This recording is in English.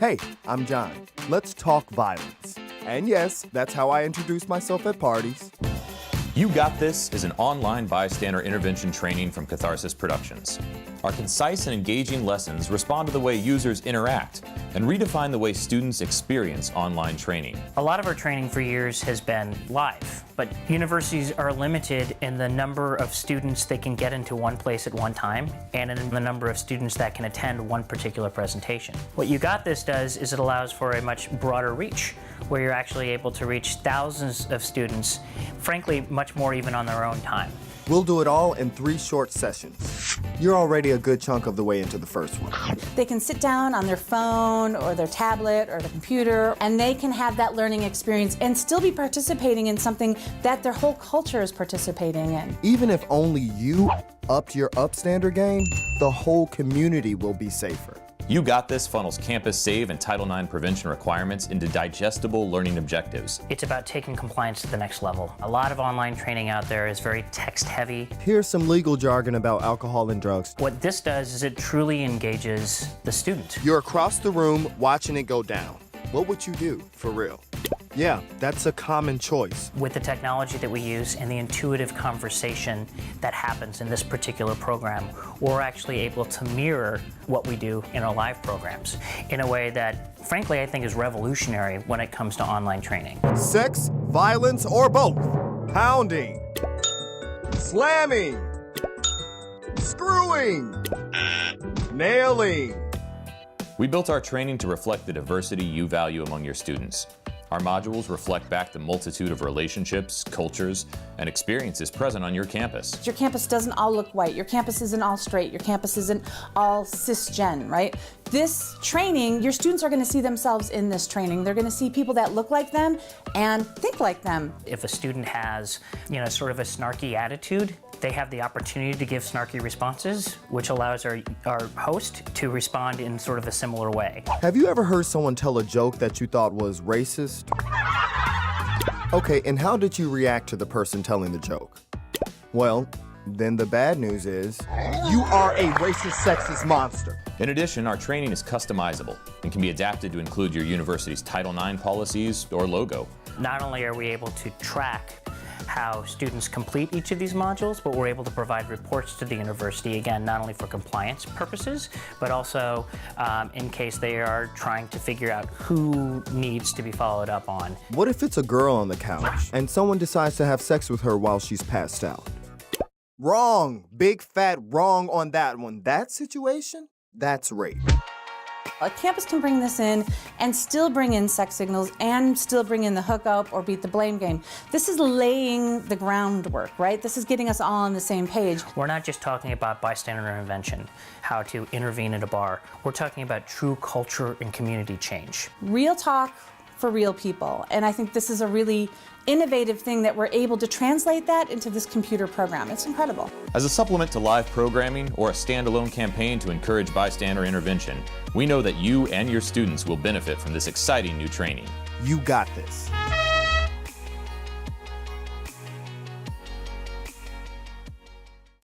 Hey, I'm John. Let's talk violence. And yes, that's how I introduce myself at parties. You Got This is an online bystander intervention training from Catharsis Productions. Our concise and engaging lessons respond to the way users interact and redefine the way students experience online training. A lot of our training for years has been live, but universities are limited in the number of students they can get into one place at one time and in the number of students that can attend one particular presentation. What You Got This does is it allows for a much broader reach, where you're actually able to reach thousands of students, frankly, much more even on their own time. We'll do it all in 3 short sessions. You're already a good chunk of the way into the first one. They can sit down on their phone or their tablet or the computer, and they can have that learning experience and still be participating in something that their whole culture is participating in. Even if only you upped your upstander game, the whole community will be safer. You Got This funnels Campus Save and Title IX prevention requirements into digestible learning objectives. It's about taking compliance to the next level. A lot of online training out there is very text-heavy. Here's some legal jargon about alcohol and drugs. What this does is it truly engages the student. You're across the room watching it go down. What would you do, for real? Yeah, that's a common choice. With the technology that we use and the intuitive conversation that happens in this particular program, we're actually able to mirror what we do in our live programs in a way that, frankly, I think is revolutionary when it comes to online training. Sex, violence, or both. Pounding. Slamming. Screwing. Nailing. We built our training to reflect the diversity you value among your students. Our modules reflect back the multitude of relationships, cultures, and experiences present on your campus. Your campus doesn't all look white. Your campus isn't all straight. Your campus isn't all cisgen, right? This training, your students are going to see themselves in this training. They're going to see people that look like them and think like them. If a student has, sort of a snarky attitude, they have the opportunity to give snarky responses, which allows our host to respond in sort of a similar way. Have you ever heard someone tell a joke that you thought was racist? Okay, and how did you react to the person telling the joke? Well, then the bad news is, you are a racist, sexist monster. In addition, our training is customizable and can be adapted to include your university's Title IX policies or logo. Not only are we able to track how students complete each of these modules, but we're able to provide reports to the university, again, not only for compliance purposes, but also in case they are trying to figure out who needs to be followed up on. What if it's a girl on the couch and someone decides to have sex with her while she's passed out? Wrong. Big fat wrong on that one. That situation? That's rape. A campus can bring this in and still bring in sex signals and still bring in the hookup or beat the blame game. This is laying the groundwork, right? This is getting us all on the same page. We're not just talking about bystander intervention, how to intervene at a bar. We're talking about true culture and community change. Real talk for real people. And I think this is a really innovative thing that we're able to translate that into this computer program. It's incredible. As a supplement to live programming or a standalone campaign to encourage bystander intervention, we know that you and your students will benefit from this exciting new training. You got this.